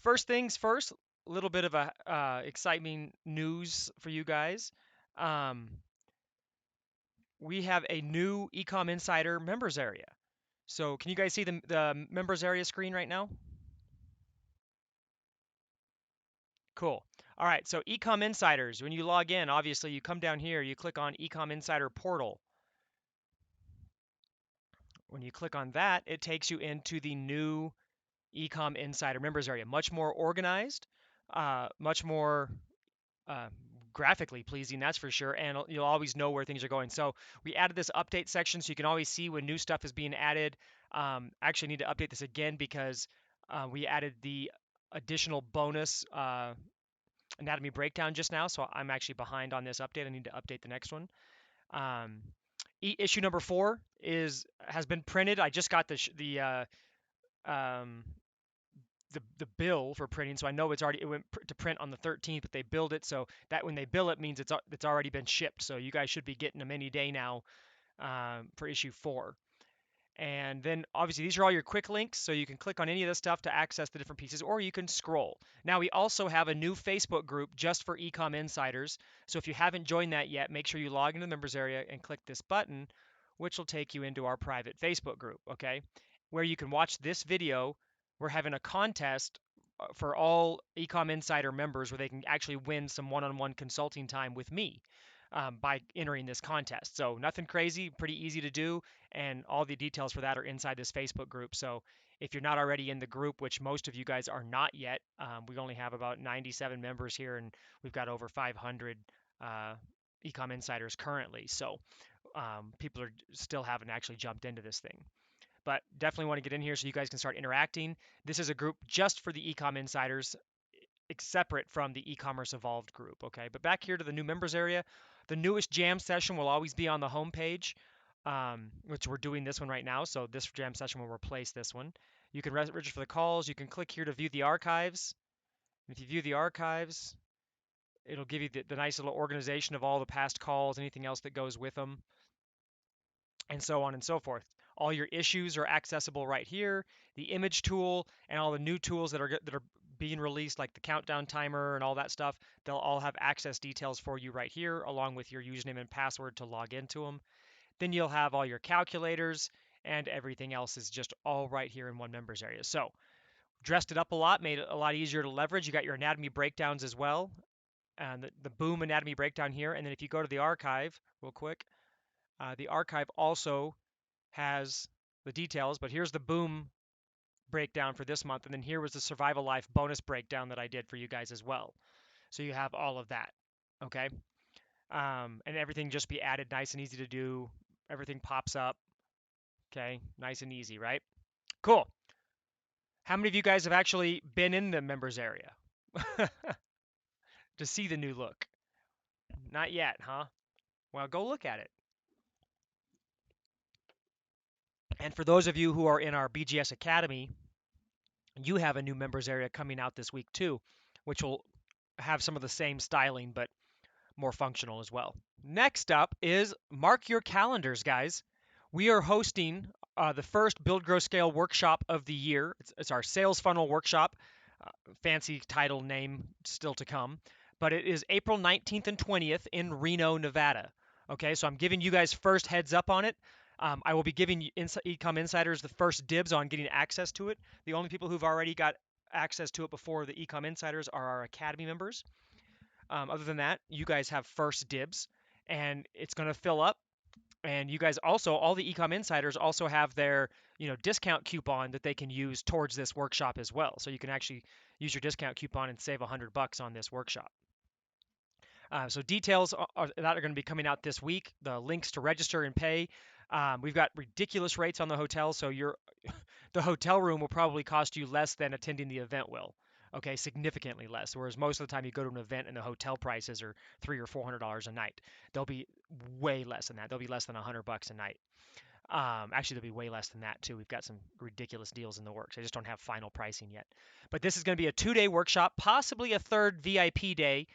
first things first, a little bit of a exciting news for you guys. Um, we have a new Ecom Insider members area. So can you guys see the members area screen right now? Cool. All right, so Ecom Insiders, when you log in, obviously you come down here, you click on Ecom Insider Portal. When you click on that, it takes you into the new Ecom Insider members area. Much more organized, much more uh, graphically pleasing, that's for sure, and you'll always know where things are going. So we added this update section so you can always see when new stuff is being added. Actually need to update this again because we added the additional bonus anatomy breakdown just now, so I'm actually behind on this update. I need to update the next one. Um, issue number 4 has been printed. I just got um, the bill for printing, so I know it went to print on the 13th, but they billed it, so that when they bill it means it's already been shipped. So you guys should be getting them any day now for issue 4. And then obviously these are all your quick links, so you can click on any of this stuff to access the different pieces, or you can scroll. Now we also have a new Facebook group just for Ecom Insiders. So if you haven't joined that yet, make sure you log into the members area and click this button, which will take you into our private Facebook group, okay? Where you can watch this video. We're having a contest for all Ecom Insider members where they can actually win some one-on-one consulting time with me by entering this contest. So nothing crazy, pretty easy to do, and all the details for that are inside this Facebook group. So if you're not already in the group, which most of you guys are not yet, we only have about 97 members here, and we've got over 500 Ecom Insiders currently. So people are still haven't actually jumped into this thing. But definitely want to get in here so you guys can start interacting. This is a group just for the Ecom Insiders, separate from the e-commerce evolved group. Okay, but back here to the new members area, the newest jam session will always be on the home page, which we're doing this one right now. So this jam session will replace this one. You can register for the calls. You can click here to view the archives. If you view the archives, it'll give you the nice little organization of all the past calls, anything else that goes with them, and so on and so forth. All your issues are accessible right here. The image tool and all the new tools that are being released, like the countdown timer and all that stuff, they'll all have access details for you right here, along with your username and password to log into them. Then you'll have all your calculators, and everything else is just all right here in one members area. So dressed it up a lot, made it a lot easier to leverage. You got your anatomy breakdowns as well, and the boom anatomy breakdown here. And then if you go to the archive real quick, the archive also has the details, but here's the boom breakdown for this month, and then here was the survival life bonus breakdown that I did for you guys as well. So you have all of that, okay? And everything just be added nice and easy to do. Everything pops up, okay? Nice and easy, right? Cool. How many of you guys have actually been in the members area to see the new look? Not yet, huh? Well, go look at it. And for those of you who are in our BGS Academy, you have a new members area coming out this week too, which will have some of the same styling but more functional as well. Next up is mark your calendars, guys. We are hosting the first Build, Grow, Scale workshop of the year. It's our sales funnel workshop. Fancy title name still to come. But it is April 19th and 20th in Reno, Nevada. Okay, so I'm giving you guys first heads up on it. I will be giving Ecom Insiders the first dibs on getting access to it. The only people who've already got access to it before the Ecom Insiders are our Academy members. Other than that, you guys have first dibs, and it's going to fill up. And you guys also, all the Ecom Insiders also have their, discount coupon that they can use towards this workshop as well. So you can actually use your discount coupon and save $100 on this workshop. So details that are going to be coming out this week. The links to register and pay. We've got ridiculous rates on the hotel, so the hotel room will probably cost you less than attending the event will. Okay, significantly less. Whereas most of the time you go to an event and the hotel prices are $300 or $400 a night. They'll be way less than that. They'll be less than $100 a night. Actually, they'll be way less than that too. We've got some ridiculous deals in the works. I just don't have final pricing yet. But this is going to be a 2-day workshop, possibly a third VIP day.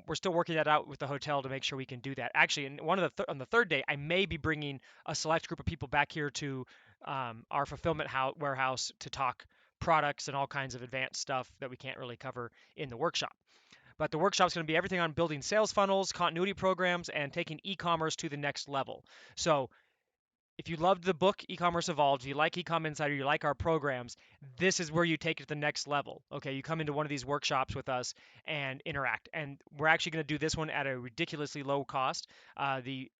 We're still working that out with the hotel to make sure we can do that. Actually, on the third day, I may be bringing a select group of people back here to our fulfillment warehouse to talk products and all kinds of advanced stuff that we can't really cover in the workshop. But the workshop is going to be everything on building sales funnels, continuity programs, and taking e-commerce to the next level. So if you loved the book E-commerce Evolved, if you like Ecom Insider, you like our programs, this is where you take it to the next level. Okay, you come into one of these workshops with us and interact. And we're actually going to do this one at a ridiculously low cost. The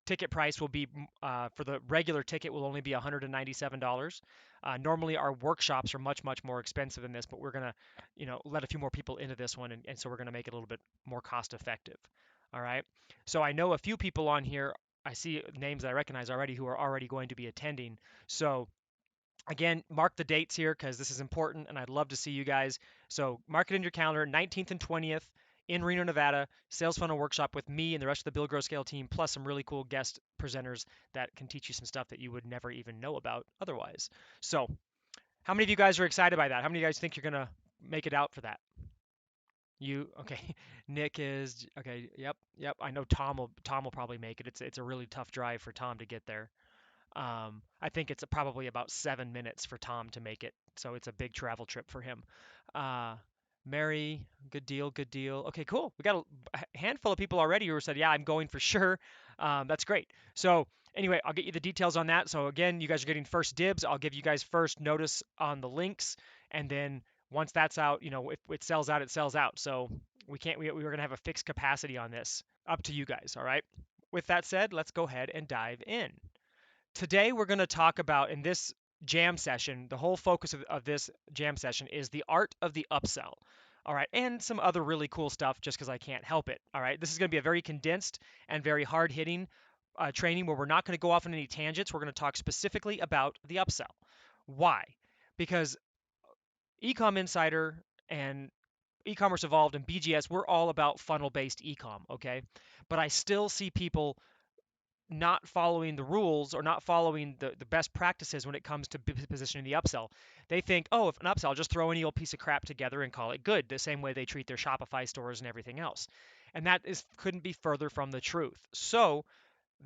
ticket price will be for the regular ticket will only be $197. Normally our workshops are much more expensive than this, but we're gonna, let a few more people into this one, and so we're gonna make it a little bit more cost effective. All right. So I know a few people on here. I see names that I recognize already who are already going to be attending. So again, mark the dates here because this is important and I'd love to see you guys. So mark it in your calendar, 19th and 20th in Reno, Nevada, sales funnel workshop with me and the rest of the Build Grow Scale team, plus some really cool guest presenters that can teach you some stuff that you would never even know about otherwise. So how many of you guys are excited by that? How many of you guys think you're going to make it out for that? You okay? Nick is okay. Yep. I know Tom will probably make it. It's a really tough drive for Tom to get there. I think it's probably about 7 minutes for Tom to make it, so it's a big travel trip for him. Uh, Mary, good deal, good deal. Okay, cool. We got a handful of people already who said, "Yeah, I'm going for sure." That's great. So anyway, I'll get you the details on that. So again, you guys are getting first dibs. I'll give you guys first notice on the links, and then once that's out, if it sells out, it sells out. So we can't. We were gonna have a fixed capacity on this. Up to you guys. All right. With that said, let's go ahead and dive in. Today, we're going to talk about in this jam session, the whole focus of this jam session is the art of the upsell. All right, and some other really cool stuff just because I can't help it. All right, this is going to be a very condensed and very hard hitting training where we're not going to go off on any tangents. We're going to talk specifically about the upsell. Why? Because Ecom Insider and E-commerce Evolved and BGS, we're all about funnel based ecom, okay? But I still see people not following the rules or not following the best practices when it comes to positioning the upsell. They think, oh, if an upsell, I'll just throw any old piece of crap together and call it good, the same way they treat their Shopify stores and everything else. And that couldn't be further from the truth. So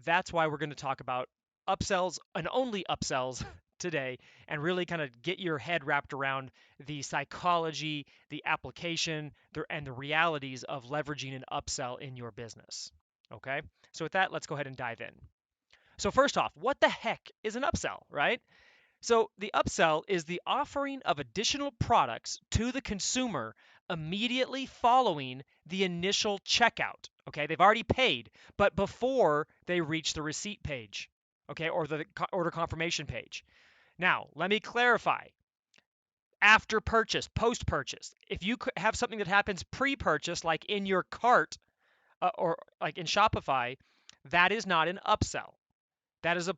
that's why we're going to talk about upsells and only upsells today and really kind of get your head wrapped around the psychology, the application, and the realities of leveraging an upsell in your business. Okay, so with that, let's go ahead and dive in. So first off, what the heck is an upsell, right? So the upsell is the offering of additional products to the consumer immediately following the initial checkout. Okay, they've already paid, but before they reach the receipt page, okay, or the order confirmation page. Now, let me clarify. After purchase, post purchase, if you have something that happens pre purchase, like in your cart or like in Shopify, that is not an upsell. That is a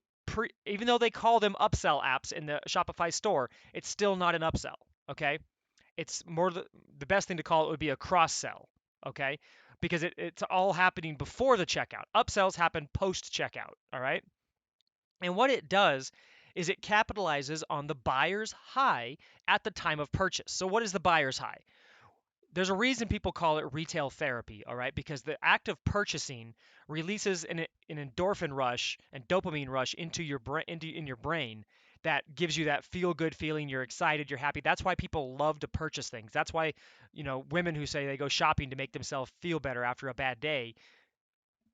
even though they call them upsell apps in the Shopify store, it's still not an upsell. Okay, it's more the best thing to call it would be a cross sell. Okay, because it's all happening before the checkout. Upsells happen post checkout. All right, and what it does is it capitalizes on the buyer's high at the time of purchase. So what is the buyer's high? There's a reason people call it retail therapy, all right? Because the act of purchasing releases an endorphin rush and dopamine rush into your in your brain that gives you that feel good feeling. You're excited, you're happy. That's why people love to purchase things. That's why, women who say they go shopping to make themselves feel better after a bad day,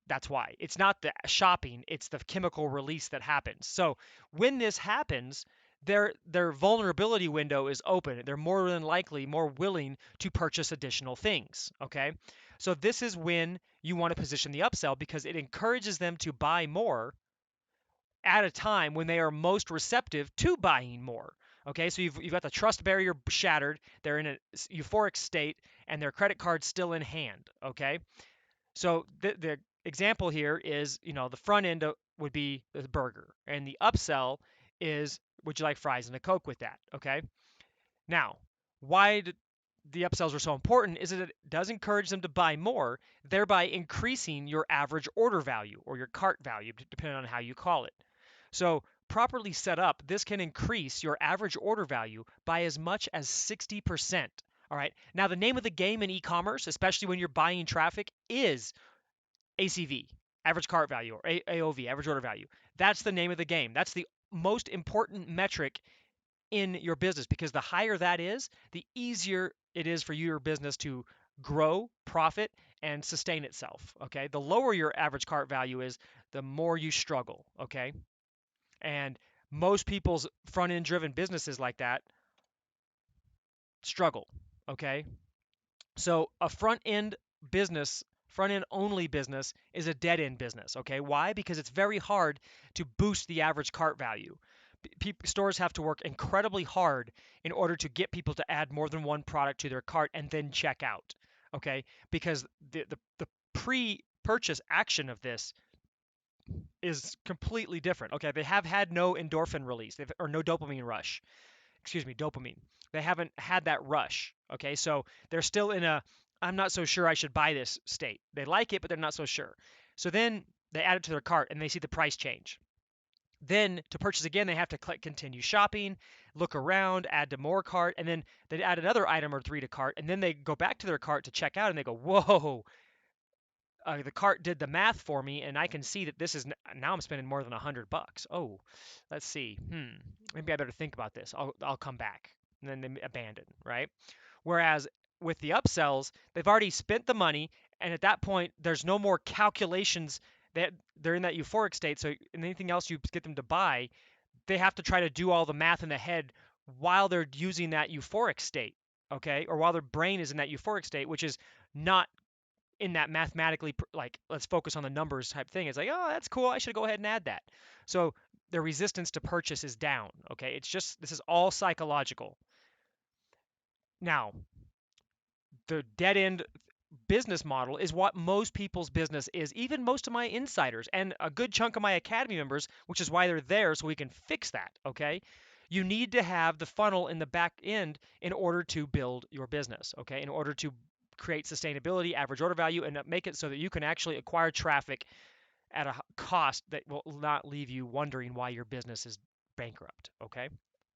that's why. It's not the shopping, it's the chemical release that happens. So when this happens, their vulnerability window is open. They're more than likely more willing to purchase additional things. Okay. So this is when you want to position the upsell because it encourages them to buy more at a time when they are most receptive to buying more. Okay, so you've got the trust barrier shattered, they're in a euphoric state, and their credit card's still in hand. Okay, so the example here is, the front end would be the burger, and the upsell is, would you like fries and a Coke with that? Okay. Now, why the upsells are so important is that it does encourage them to buy more, thereby increasing your average order value or your cart value, depending on how you call it. So properly set up, this can increase your average order value by as much as 60%. All right. Now, the name of the game in e-commerce, especially when you're buying traffic, is ACV, average cart value, or AOV, average order value. That's the name of the game. That's the most important metric in your business, because the higher that is, the easier it is for your business to grow, profit, and sustain itself. Okay. The lower your average cart value is, the more you struggle. Okay. And most people's front end driven businesses like that struggle. Okay. So a front end only business is a dead end business. Okay. Why? Because it's very hard to boost the average cart value. Stores have to work incredibly hard in order to get people to add more than one product to their cart and then check out. Okay. Because the pre purchase action of this is completely different. Okay. They have had no endorphin release, or no dopamine rush. Excuse me, dopamine. They haven't had that rush. Okay, so they're still in a I'm not so sure I should buy this state. They like it, but they're not so sure. So then they add it to their cart and they see the price change. Then to purchase again, they have to click continue shopping, look around, add to more cart, and then they add another item or three to cart, and then they go back to their cart to check out, and they go, "Whoa, the cart did the math for me, and I can see that this is now I'm spending more than $100. Oh, let's see. Maybe I better think about this. I'll come back." And then they abandon, right? Whereas with the upsells, they've already spent the money, and at that point, there's no more calculations. That they're in that euphoric state. So anything else you get them to buy, they have to try to do all the math in the head while they're using that euphoric state, okay, or while their brain is in that euphoric state, which is not in that mathematically, like, let's focus on the numbers type thing. It's like, oh, that's cool, I should go ahead and add that. So the resistance to purchase is down. Okay, it's just, this is all psychological. Now, the dead end business model is what most people's business is, even most of my insiders and a good chunk of my academy members, which is why they're there, so we can fix that. Okay, you need to have the funnel in the back end in order to build your business. Okay, in order to create sustainability, average order value, and make it so that you can actually acquire traffic at a cost that will not leave you wondering why your business is bankrupt. Okay,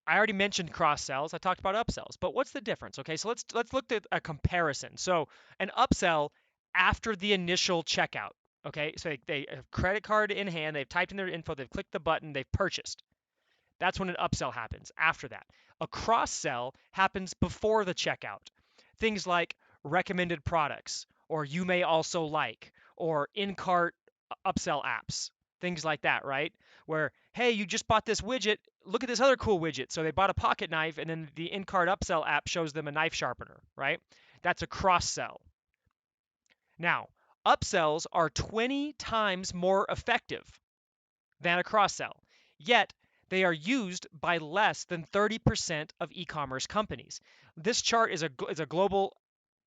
I already mentioned cross sells. I talked about upsells, but what's the difference? Okay, so let's look at a comparison. So an upsell after the initial checkout. Okay, so they have credit card in hand, they've typed in their info, they've clicked the button, they've purchased. That's when an upsell happens. After that, a cross sell happens before the checkout. Things like recommended products, or you may also like, or in cart upsell apps, things like that, right? Where, hey, you just bought this widget, look at this other cool widget. So they bought a pocket knife, and then the in cart upsell app shows them a knife sharpener, right? That's a cross sell. Now, upsells are 20 times more effective than a cross sell, yet they are used by less than 30% of e-commerce companies. This chart is a global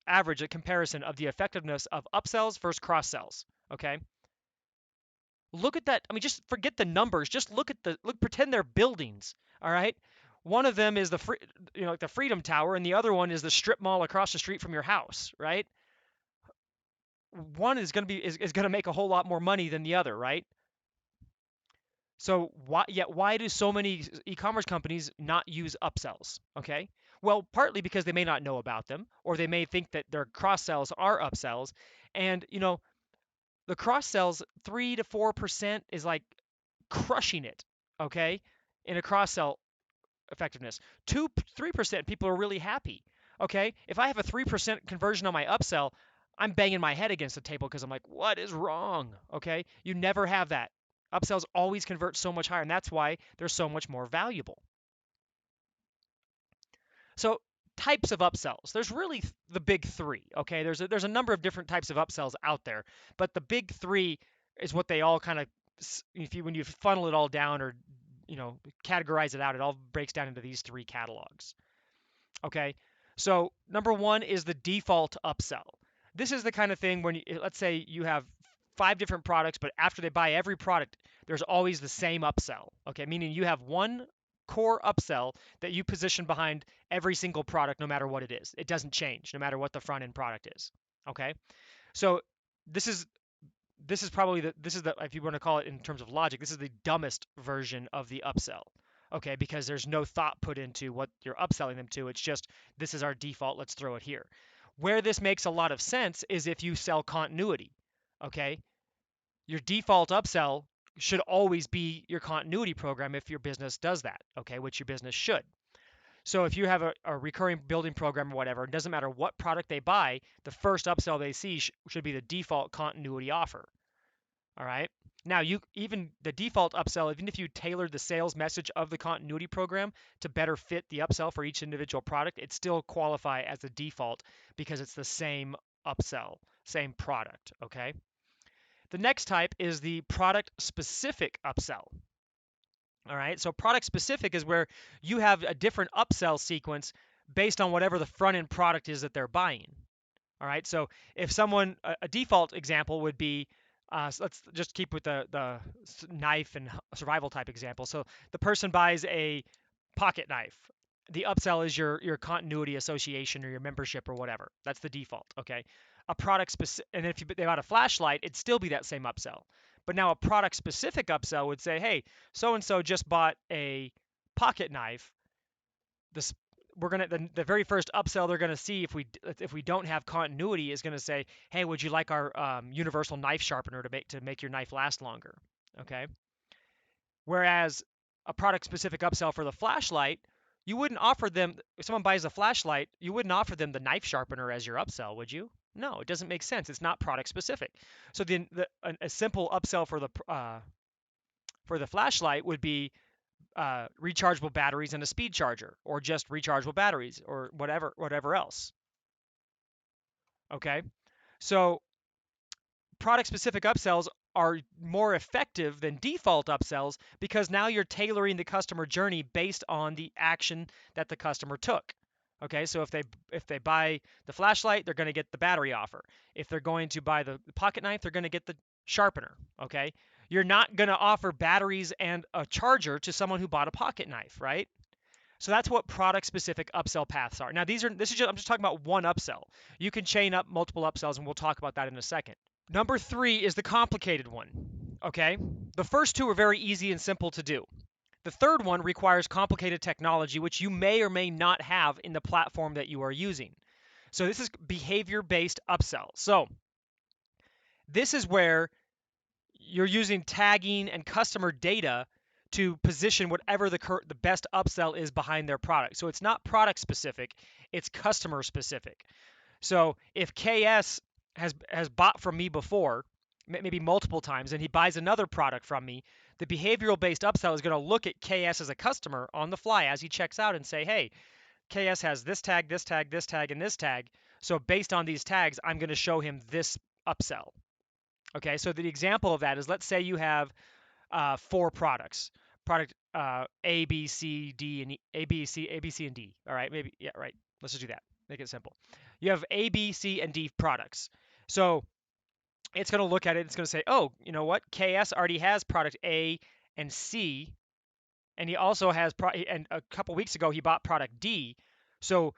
average, a comparison of the effectiveness of upsells versus cross sells. Okay, look at that. I mean, just forget the numbers. Just pretend they're buildings. All right. One of them is like the Freedom Tower, and the other one is the strip mall across the street from your house. Right. One is going to be is going to make a whole lot more money than the other. Right. So why do so many e-commerce companies not use upsells? Okay. Well, partly because they may not know about them, or they may think that their cross sells are upsells, and the cross sells 3 to 4% is like crushing it. Okay, in a cross sell effectiveness, 3% people are really happy. Okay, if I have a 3% conversion on my upsell, I'm banging my head against the table because I'm like, what is wrong? Okay, you never have that. Upsells always convert so much higher, and that's why they're so much more valuable. So types of upsells. There's really the big three. Okay, there's a number of different types of upsells out there, but the big three is what they all kind of, if you when you funnel it all down, or categorize it out, it all breaks down into these three catalogs. Okay, so number one is the default upsell. This is the kind of thing when let's say you have 5 different products, but after they buy every product, there's always the same upsell. Okay, meaning you have one core upsell that you position behind every single product, no matter what it is. It doesn't change, no matter what the front end product is. Okay, so this is probably if you want to call it in terms of logic, this is the dumbest version of the upsell. Okay, because there's no thought put into what you're upselling them to. It's just, this is our default, let's throw it here. Where this makes a lot of sense is if you sell continuity. Okay, your default upsell should always be your continuity program if your business does that. Okay, which your business should. So if you have a recurring building program or whatever, it doesn't matter what product they buy, the first upsell they see should be the default continuity offer. All right. Now, even the default upsell, even if you tailored the sales message of the continuity program to better fit the upsell for each individual product, it still qualify as a default because it's the same upsell, same product. Okay. The next type is the product specific upsell. All right. So product specific is where you have a different upsell sequence based on whatever the front end product is that they're buying. All right. So if someone, a default example would be, so let's just keep with the knife and survival type example. So the person buys a pocket knife. The upsell is your continuity association or your membership or whatever. That's the default. Okay. A product specific, and if they bought a flashlight, it'd still be that same upsell. But now a product specific upsell would say, hey, so and so just bought a pocket knife. This we're gonna the very first upsell they're gonna see if we don't have continuity is gonna say, hey, would you like our universal knife sharpener to make your knife last longer? Okay. Whereas a product specific upsell for the flashlight, you wouldn't offer them if someone buys a flashlight, you wouldn't offer them the knife sharpener as your upsell, would you? No, it doesn't make sense. It's not product specific. So a simple upsell for the flashlight would be rechargeable batteries and a speed charger, or just rechargeable batteries, or whatever else. Okay, so product specific upsells are more effective than default upsells because now you're tailoring the customer journey based on the action that the customer took. Okay, so if they buy the flashlight, they're going to get the battery offer. If they're going to buy the pocket knife, they're going to get the sharpener. Okay, you're not going to offer batteries and a charger to someone who bought a pocket knife, right? So that's what product specific upsell paths are. Now I'm just talking about one upsell. You can chain up multiple upsells and we'll talk about that in a second. Number 3 is the complicated one. Okay? The first two are very easy and simple to do. The third one requires complicated technology, which you may or may not have in the platform that you are using. So this is behavior-based upsell. So this is where you're using tagging and customer data to position whatever the best upsell is behind their product. So it's not product specific, it's customer specific. So if KS has bought from me before, maybe multiple times, and he buys another product from me, the behavioral based upsell is going to look at KS as a customer on the fly as he checks out and say, hey, KS has this tag, this tag, this tag, and this tag. So based on these tags, I'm going to show him this upsell. Okay, so the example of that is, let's say you have 4 products, product A, B, C, D, and A, B, C, and D. All right, maybe, yeah, right. Let's just do that. Make it simple. You have A, B, C, and D products. So it's going to look at it. It's going to say, oh, you know what? KS already has product A and C, and he also has, and a couple weeks ago he bought product D. So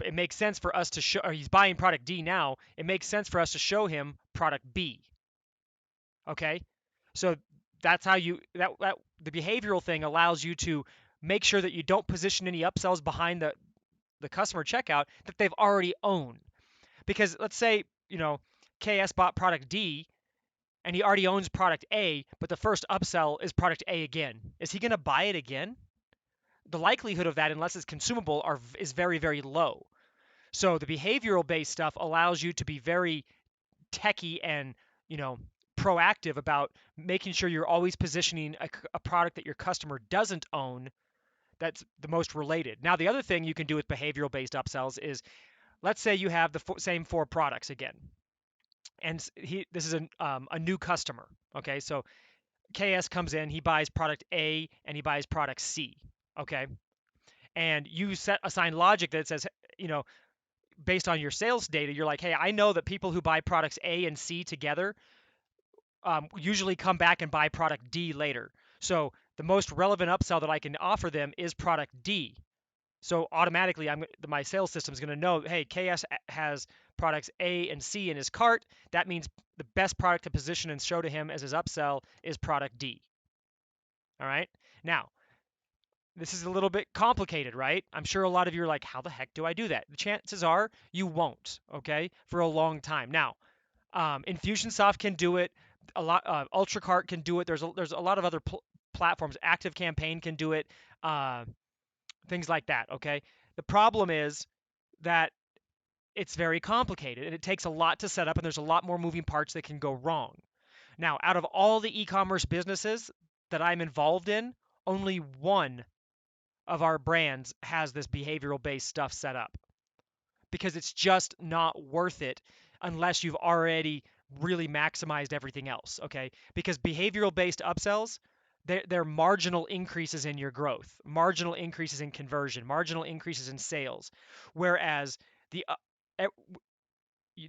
it makes sense for us to show, or he's buying product D now. It makes sense for us to show him product B. Okay, so that's how that the behavioral thing allows you to make sure that you don't position any upsells behind the customer checkout that they've already owned. Because let's say, KS bought product D and he already owns product A, but the first upsell is product A again. Is he going to buy it again? The likelihood of that, unless it's consumable, is very, very low. So the behavioral based stuff allows you to be very techy and, proactive about making sure you're always positioning a product that your customer doesn't own that's the most related. Now, the other thing you can do with behavioral based upsells is, let's say you have the same 4 products again, and this is a new customer. Okay, so KS comes in, he buys product A and he buys product C. Okay, and you assign logic that says, based on your sales data, you're like, hey, I know that people who buy products A and C together usually come back and buy product D later. So the most relevant upsell that I can offer them is product D. So automatically, my sales system is going to know, hey, KS has products A and C in his cart. That means the best product to position and show to him as his upsell is product D. All right. Now, this is a little bit complicated, right? I'm sure a lot of you are like, how the heck do I do that? The chances are you won't, okay, for a long time. Now, Infusionsoft can do it. A lot, UltraCart can do it. There's a lot of other platforms. ActiveCampaign can do it. things like that, okay? The problem is that it's very complicated and it takes a lot to set up and there's a lot more moving parts that can go wrong. Now, out of all the e-commerce businesses that I'm involved in, only one of our brands has this behavioral based stuff set up because it's just not worth it unless you've already really maximized everything else, okay? Because behavioral based upsells, they're marginal increases in your growth, marginal increases in conversion, marginal increases in sales. Whereas the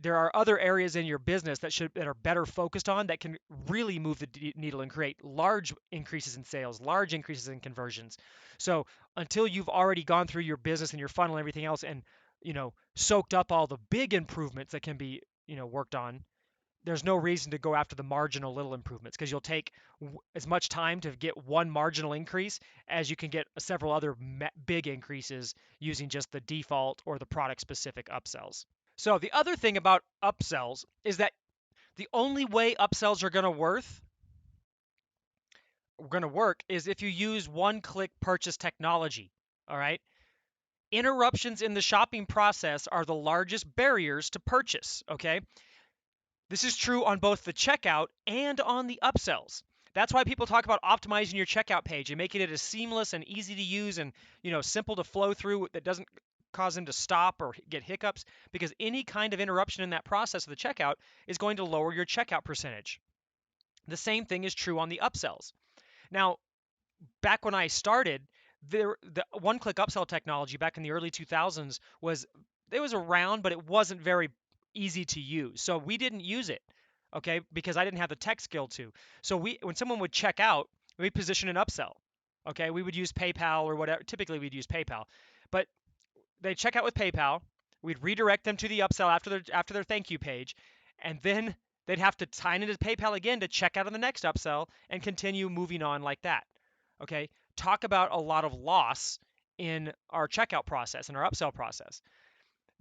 there are other areas in your business that are better focused on that can really move the needle and create large increases in sales, large increases in conversions. So until you've already gone through your business and your funnel and everything else and soaked up all the big improvements that can be worked on, there's no reason to go after the marginal little improvements because you'll take as much time to get one marginal increase as you can get several other big increases using just the default or the product specific upsells. So the other thing about upsells is that the only way upsells are going to work is if you use one-click purchase technology. All right? Interruptions in the shopping process are the largest barriers to purchase, okay? This is true on both the checkout and on the upsells. That's why people talk about optimizing your checkout page and making it as seamless and easy to use and simple to flow through that doesn't cause them to stop or get hiccups, because any kind of interruption in that process of the checkout is going to lower your checkout percentage. The same thing is true on the upsells. Now, back when I started, the one-click upsell technology back in the early 2000s was around, but it wasn't very easy to use. So we didn't use it, okay, because I didn't have the tech skill to. So when someone would check out, we position an upsell. Okay, we would use PayPal or whatever. Typically, we'd use PayPal, but they check out with PayPal. We'd redirect them to the upsell after their thank you page, and then they'd have to sign into PayPal again to check out on the next upsell and continue moving on like that. Okay, talk about a lot of loss in our checkout process and our upsell process.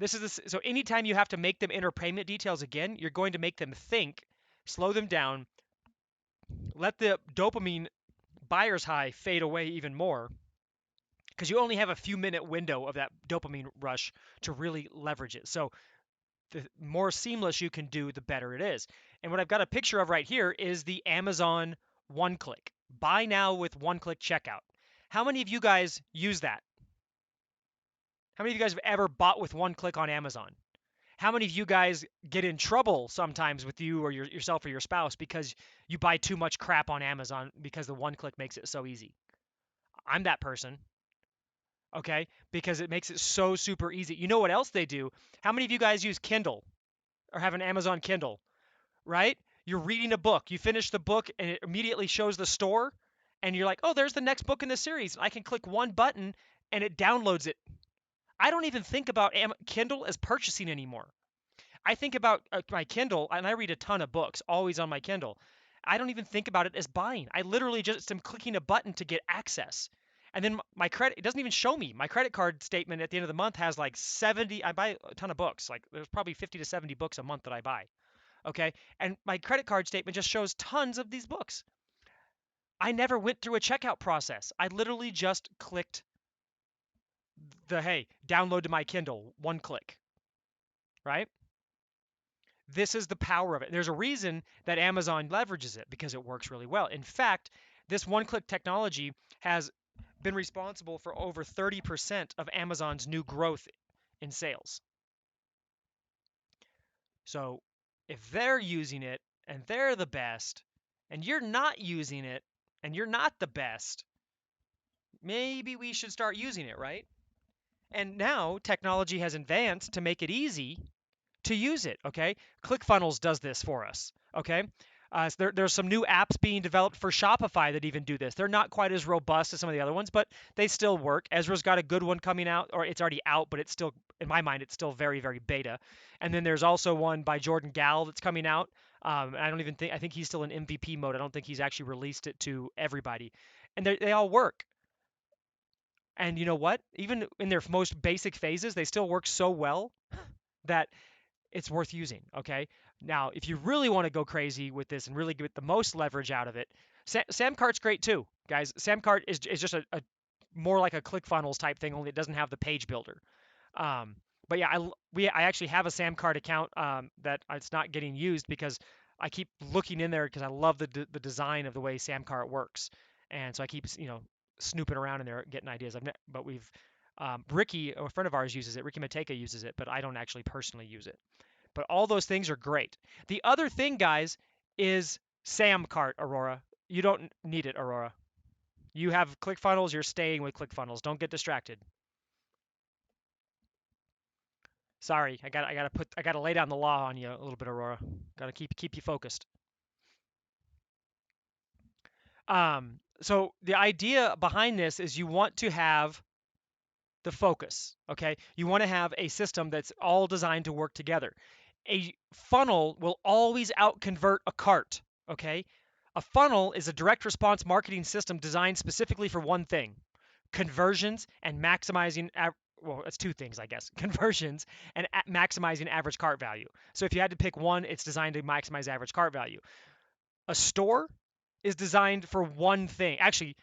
So anytime you have to make them enter payment details again, you're going to make them think, slow them down, let the dopamine buyer's high fade away even more, because you only have a few minute window of that dopamine rush to really leverage it. So the more seamless you can do, the better it is. And what I've got a picture of right here is the Amazon one click. Buy now with one click checkout. How many of you guys use that? How many of you guys have ever bought with one click on Amazon? How many of you guys get in trouble sometimes with you or yourself or your spouse because you buy too much crap on Amazon because the one click makes it so easy? I'm that person, okay? Because it makes it so super easy. You know what else they do? How many of you guys use Kindle or have an Amazon Kindle, right? You're reading a book. You finish the book and it immediately shows the store and you're like, "Oh, there's the next book in the series." I can click one button and it downloads it. I don't even think about Kindle as purchasing anymore. I think about my Kindle, and I read a ton of books, always on my Kindle. I don't even think about it as buying. I literally just am clicking a button to get access. And then my credit, it doesn't even show me. My credit card statement at the end of the month has like 70, I buy a ton of books. Like there's probably 50 to 70 books a month that I buy. Okay. And my credit card statement just shows tons of these books. I never went through a checkout process. I literally just clicked hey, download to my Kindle, one click, right? This is the power of it. There's a reason that Amazon leverages it because it works really well. In fact, this one-click technology has been responsible for over 30% of Amazon's new growth in sales. So if they're using it and they're the best, and you're not using it and you're not the best, maybe we should start using it, right? And now technology has advanced to make it easy to use it, okay? ClickFunnels does this for us, okay? So there's some new apps being developed for Shopify that even do this. They're not quite as robust as some of the other ones, but they still work. Ezra's got a good one coming out, or it's already out, but it's still, in my mind, it's still very, very beta. And then there's also one by Jordan Gal that's coming out. I think he's still in MVP mode. I don't think he's actually released it to everybody. And they all work. And you know what? Even in their most basic phases, they still work so well that it's worth using, okay? Now, if you really want to go crazy with this and really get the most leverage out of it, Samcart's great too, guys. Samcart is just a more like a ClickFunnels type thing, only it doesn't have the page builder. Um, but yeah, I actually have a Samcart account that it's not getting used because I keep looking in there because I love the design of the way Samcart works, and so I keep snooping around in there getting ideas. But we've Ricky, a friend of ours, uses it. Ricky Mateka uses it, but I don't actually personally use it. But all those things are great. The other thing, guys, is Samcart, Aurora. You don't need it, Aurora. You have ClickFunnels. You're staying with ClickFunnels. Don't get distracted. Sorry, I gotta lay down the law on you a little bit, Aurora. Gotta keep you focused. So the idea behind this is you want to have the focus, okay? You want to have a system that's all designed to work together. A funnel will always outconvert a cart, okay? A funnel is a direct response marketing system designed specifically for one thing: conversions and maximizing well, it's two things, I guess: conversions and maximizing average cart value. So if you had to pick one, it's designed to maximize average cart value. A store is designed for one thing. Actually,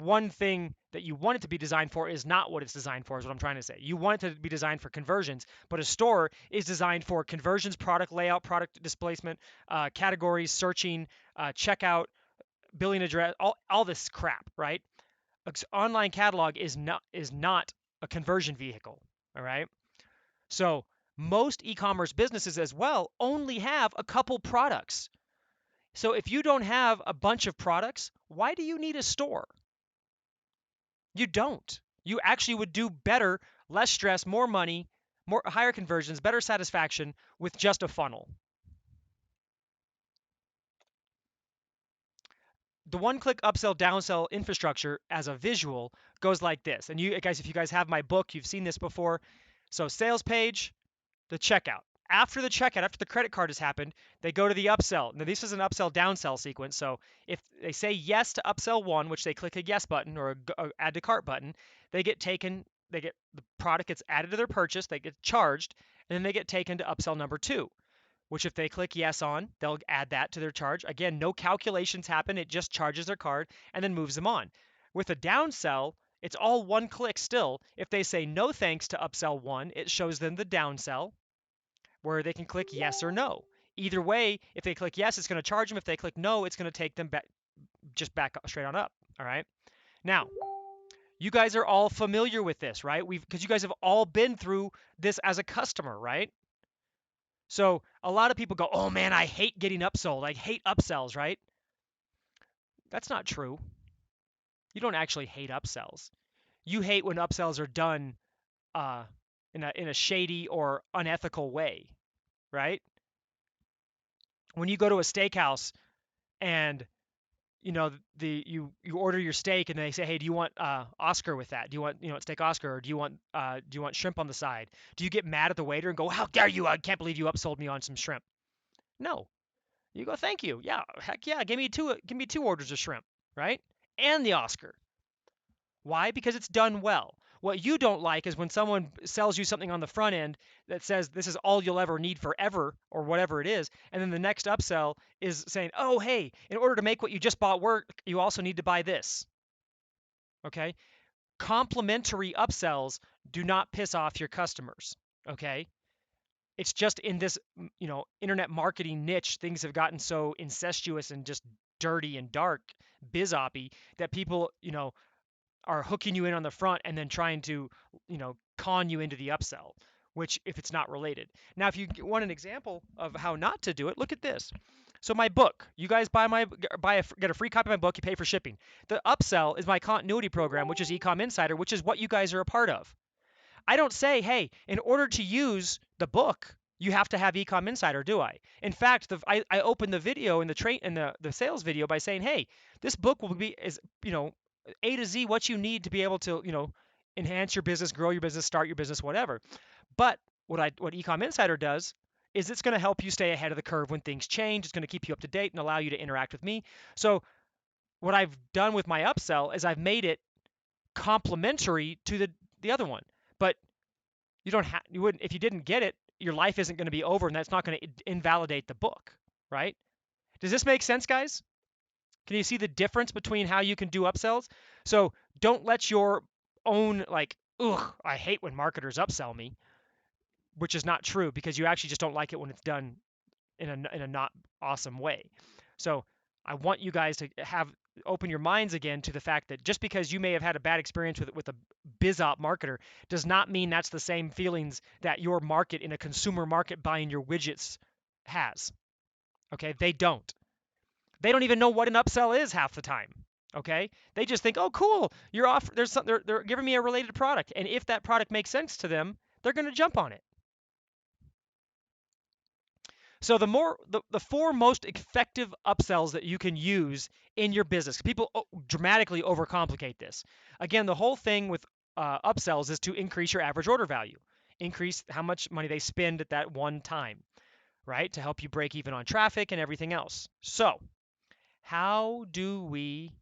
one thing that you want it to be designed for is not what it's designed for, is what I'm trying to say. You want it to be designed for conversions, but a store is designed for conversions, product layout, product displacement, categories, searching, checkout, billing address, all this crap, right? Online catalog is not a conversion vehicle, all right? So most e-commerce businesses as well only have a couple products. So if you don't have a bunch of products, why do you need a store? You don't. You actually would do better, less stress, more money, more higher conversions, better satisfaction with just a funnel. The one-click upsell downsell infrastructure as a visual goes like this. And you guys, if you guys have my book, you've seen this before. So sales page, the checkout. After the checkout, after the credit card has happened, they go to the upsell. Now, this is an upsell downsell sequence. So if they say yes to upsell one, which they click a yes button or a add to cart button, they get taken. They get the product gets added to their purchase. They get charged, and then they get taken to upsell number two, which if they click yes on, they'll add that to their charge. Again, no calculations happen. It just charges their card and then moves them on. With a downsell, it's all one click still. If they say no thanks to upsell one, it shows them the downsell, where they can click yes or no. Either way, if they click yes, it's going to charge them. If they click no, it's going to take them back, just back straight on up. All right. Now, you guys are all familiar with this, right? Because you guys have all been through this as a customer, right? So a lot of people go, "Oh man, I hate getting upsold. I hate upsells," right? That's not true. You don't actually hate upsells. You hate when upsells are done uh, in a shady or unethical way, right? When you go to a steakhouse and you order your steak and they say, hey, do you want Oscar with that? Do you want steak Oscar, or do you want shrimp on the side? Do you get mad at the waiter and go, how dare you? I can't believe you upsold me on some shrimp? No. You go, thank you. Yeah, heck yeah. Give me two orders of shrimp, right? And the Oscar. Why? Because it's done well. What you don't like is when someone sells you something on the front end that says this is all you'll ever need forever, or whatever it is, and then the next upsell is saying, oh, hey, in order to make what you just bought work, you also need to buy this. Okay? Complementary upsells do not piss off your customers. Okay? It's just in this, internet marketing niche, things have gotten so incestuous and just dirty and dark, biz-oppy, that people, are hooking you in on the front and then trying to, con you into the upsell, which if it's not related. Now, if you want an example of how not to do it, look at this. So my book, you guys get a free copy of my book, you pay for shipping. The upsell is my continuity program, which is Ecom Insider, which is what you guys are a part of. I don't say, hey, in order to use the book, you have to have Ecom Insider, do I? In fact, I opened the video in the sales video by saying, hey, this book will be A to Z what you need to be able to enhance your business, grow your business, start your business, whatever. But what Ecom Insider does is it's going to help you stay ahead of the curve when things change. It's going to keep you up to date and allow you to interact with me. So what I've done with my upsell is I've made it complementary to the other one. But you wouldn't, if you didn't get it, your life isn't going to be over, and that's not going to invalidate the book, right? Does this make sense, guys? Can you see the difference between how you can do upsells? So don't let your own like, ugh, I hate when marketers upsell me, which is not true because you actually just don't like it when it's done in a not awesome way. So I want you guys to have open your minds again to the fact that just because you may have had a bad experience with a BizOp marketer does not mean that's the same feelings that your market in a consumer market buying your widgets has. Okay, they don't. They don't even know what an upsell is half the time. Okay, they just think, oh, cool, you're off. There's some, they're giving me a related product, and if that product makes sense to them, they're going to jump on it. So the four most effective upsells that you can use in your business. People dramatically overcomplicate this. Again, the whole thing with upsells is to increase your average order value, increase how much money they spend at that one time, right? To help you break even on traffic and everything else. So, how do we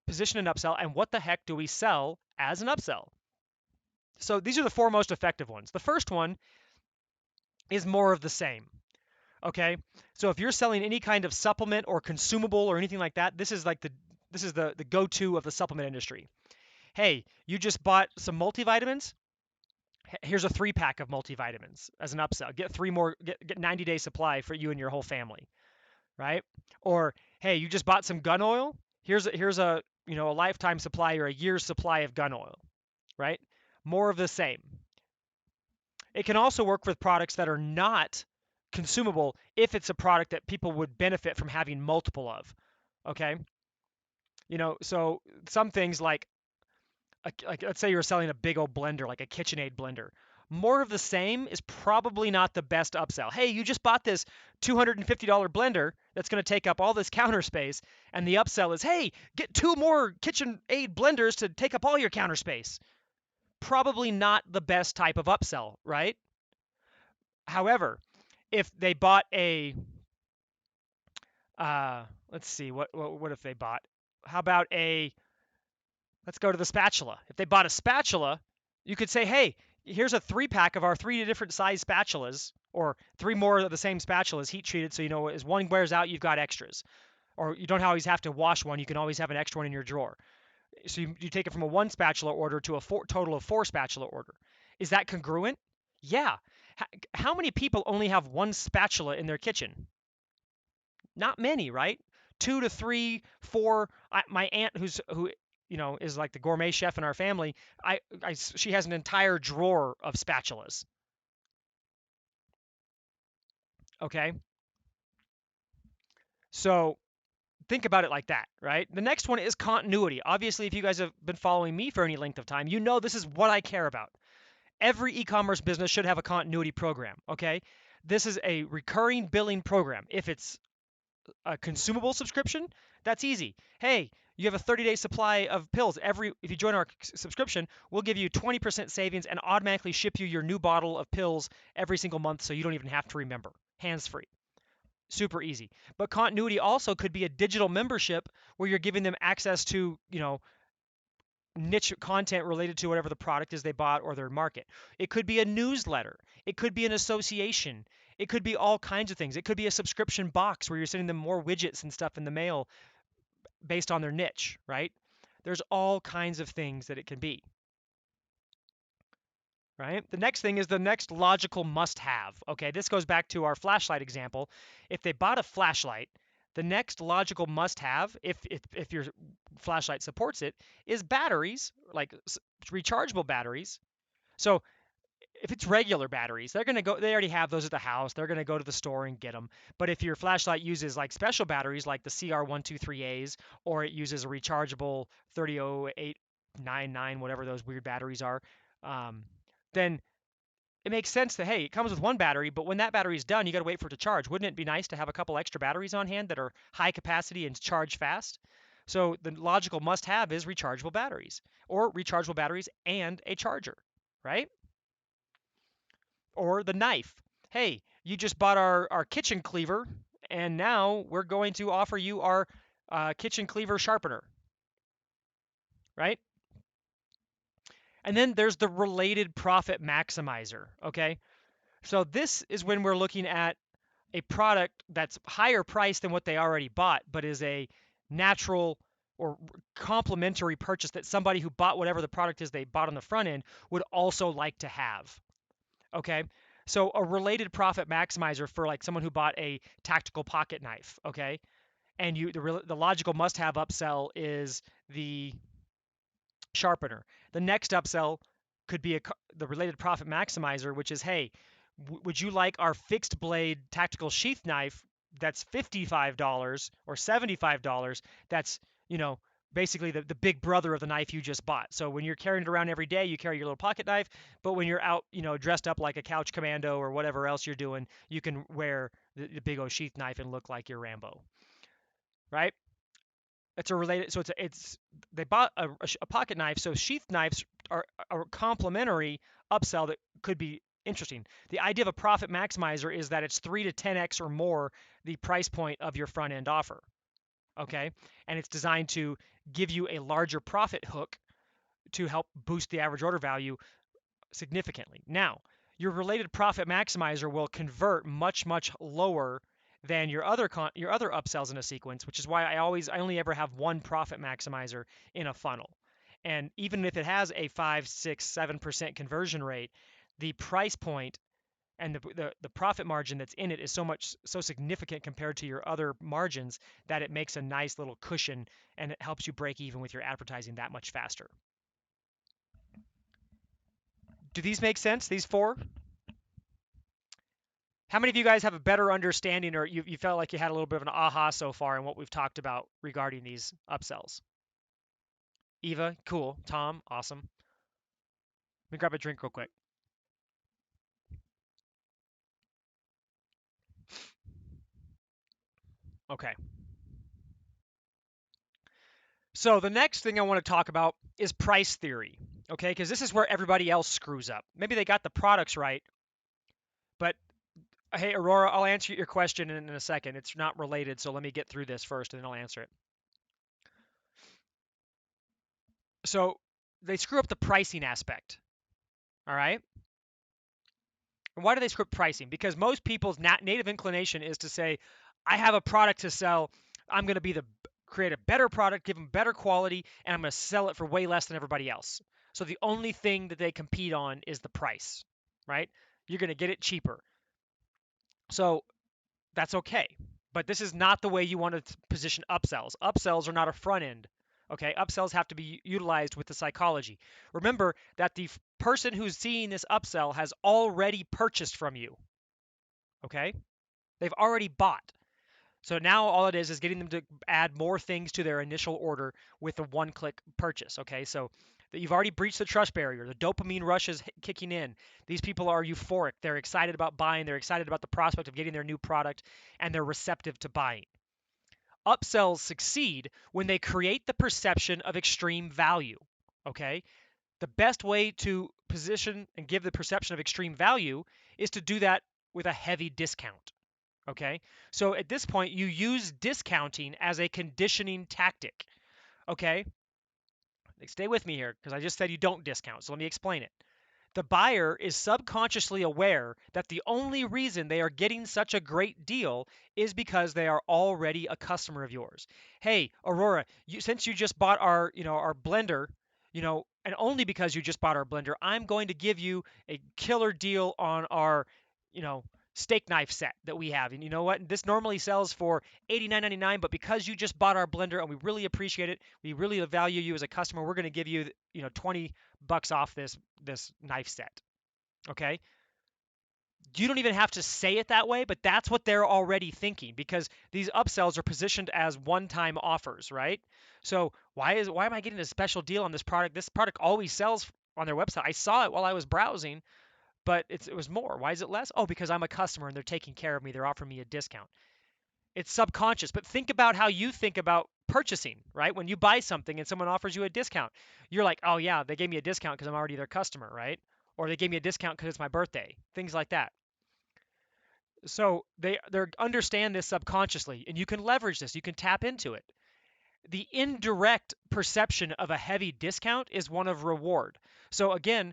position an upsell, and what the heck do we sell as an upsell? So these are the four most effective ones. The first one is more of the same. Okay, so if you're selling any kind of supplement or consumable or anything like that, this is the go-to of the supplement industry. Hey, you just bought some multivitamins. Here's a 3-pack of multivitamins as an upsell. Get 3 more. Get 90-day supply for you and your whole family, right? Or hey, you just bought some gun oil. Here's a a lifetime supply or a year's supply of gun oil, right? More of the same. It can also work with products that are not consumable if it's a product that people would benefit from having multiple of. Okay? So some things like let's say you're selling a big old blender like a KitchenAid blender. More of the same is probably not the best upsell. Hey, you just bought this $250 blender that's going to take up all this counter space, and the upsell is, hey, get 2 more KitchenAid blenders to take up all your counter space. Probably not the best type of upsell, right? However, if they bought a let's see, what if they bought? How about let's go to the spatula. If they bought a spatula, you could say, hey, here's a 3-pack of our 3 different size spatulas, or 3 more of the same spatulas, heat treated, so as one wears out, you've got extras. Or you don't always have to wash one, you can always have an extra one in your drawer. So you take it from a 1 spatula order to a total of 4 spatula order. Is that congruent? Yeah. How many people only have 1 spatula in their kitchen? Not many, right? 2 to 3, 4. My aunt, who is like the gourmet chef in our family, she has an entire drawer of spatulas. Okay, so think about it like that, right? The next one is continuity. Obviously, if you guys have been following me for any length of time, you know this is what I care about. Every e-commerce business should have a continuity program. Okay, this is a recurring billing program. If it's a consumable subscription, that's easy. Hey, you have a 30-day supply of pills. If you join our subscription, we'll give you 20% savings and automatically ship you your new bottle of pills every single month, so you don't even have to remember. Hands free. Super easy. But continuity also could be a digital membership where you're giving them access to, niche content related to whatever the product is they bought or their market. It could be a newsletter. It could be an association. It could be all kinds of things. It could be a subscription box where you're sending them more widgets and stuff in the mail based on their niche, right? There's all kinds of things that it can be, right? The next thing is the next logical must-have. Okay, this goes back to our flashlight example. If they bought a flashlight, the next logical must-have, if your flashlight supports it, is batteries, like rechargeable batteries. So if it's regular batteries, they're going to go, they already have those at the house. They're going to go to the store and get them. But if your flashlight uses like special batteries like the CR123As, or it uses a rechargeable 300899, whatever those weird batteries are, then it makes sense that, hey, it comes with one battery, but when that battery is done, you got to wait for it to charge. Wouldn't it be nice to have a couple extra batteries on hand that are high capacity and charge fast? So the logical must have is rechargeable batteries, or rechargeable batteries and a charger, right? Or the knife. Hey, you just bought our kitchen cleaver, and now we're going to offer you our kitchen cleaver sharpener, right? And then there's the related profit maximizer, okay? So this is when we're looking at a product that's higher priced than what they already bought, but is a natural or complementary purchase that somebody who bought whatever the product is they bought on the front end would also like to have. Okay. So a related profit maximizer for like someone who bought a tactical pocket knife. Okay. And the logical must have upsell is the sharpener. The next upsell could be the related profit maximizer, which is, hey, would you like our fixed blade tactical sheath knife that's $55 or $75? That's, you know, basically the big brother of the knife you just bought. So when you're carrying it around every day, you carry your little pocket knife, but when you're out, dressed up like a couch commando or whatever else you're doing, you can wear the big old sheath knife and look like you're Rambo, right? It's a related, so it's they bought a pocket knife, so sheath knives are a complementary upsell that could be interesting. The idea of a profit maximizer is that it's 3 to 10x or more the price point of your front end offer. Okay, and it's designed to give you a larger profit hook to help boost the average order value significantly. Now, your related profit maximizer will convert much, much lower than your other upsells in a sequence, which is why I only ever have one profit maximizer in a funnel. And even if it has a 5, 6, 7% conversion rate, the price point and the profit margin that's in it is so significant compared to your other margins that it makes a nice little cushion and it helps you break even with your advertising that much faster. Do these make sense, these four? How many of you guys have a better understanding or you felt like you had a little bit of an aha so far in what we've talked about regarding these upsells? Eva, cool. Tom, awesome. Let me grab a drink real quick. Okay. So the next thing I want to talk about is price theory, okay? Because this is where everybody else screws up. Maybe they got the products right, but hey, Aurora, I'll answer your question in a second. It's not related, so let me get through this first and then I'll answer it. So they screw up the pricing aspect, all right? And why do they screw up pricing? Because most people's native inclination is to say, I have a product to sell. I'm going to create a better product, give them better quality, and I'm going to sell it for way less than everybody else. So the only thing that they compete on is the price, right? You're going to get it cheaper. So that's okay. But this is not the way you want to position upsells. Upsells are not a front end. Okay, upsells have to be utilized with the psychology. Remember that the person who's seeing this upsell has already purchased from you. Okay, they've already bought. So now all it is getting them to add more things to their initial order with a one-click purchase. Okay, so that you've already breached the trust barrier. The dopamine rush is kicking in. These people are euphoric. They're excited about buying. They're excited about the prospect of getting their new product, and they're receptive to buying. Upsells succeed when they create the perception of extreme value. Okay, the best way to position and give the perception of extreme value is to do that with a heavy discount. Okay, so at this point, you use discounting as a conditioning tactic. Okay, stay with me here because I just said you don't discount. So let me explain it. The buyer is subconsciously aware that the only reason they are getting such a great deal is because they are already a customer of yours. Hey, Aurora, since you just bought our blender, and only because you just bought our blender, I'm going to give you a killer deal on our, you know, steak knife set that we have. And you know what? This normally sells for $89.99, but because you just bought our blender and we really appreciate it, we really value you as a customer, we're going to give you, 20 bucks off this knife set. Okay? You don't even have to say it that way, but that's what they're already thinking because these upsells are positioned as one-time offers, right? So why am I getting a special deal on this product? This product always sells on their website. I saw it while I was browsing, but it was more. Why is it less? Oh, because I'm a customer and they're taking care of me. They're offering me a discount. It's subconscious, but think about how you think about purchasing, right? When you buy something and someone offers you a discount, you're like, oh yeah, they gave me a discount because I'm already their customer, right? Or they gave me a discount because it's my birthday, things like that. So they understand this subconsciously, and you can leverage this. You can tap into it. The indirect perception of a heavy discount is one of reward. So again,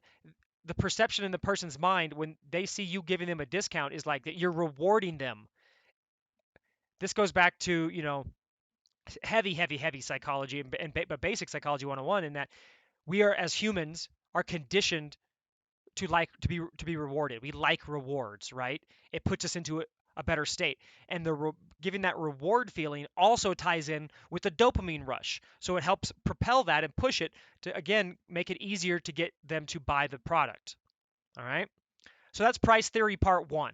the perception in the person's mind when they see you giving them a discount is like that you're rewarding them. this goes back to, heavy psychology but basic psychology 101, in that we are, as humans, are conditioned to be rewarded. We like rewards, right? It puts us into a better state, and giving that reward feeling also ties in with the dopamine rush. So it helps propel that and push it to, again, make it easier to get them to buy the product. All right. So that's price theory part one.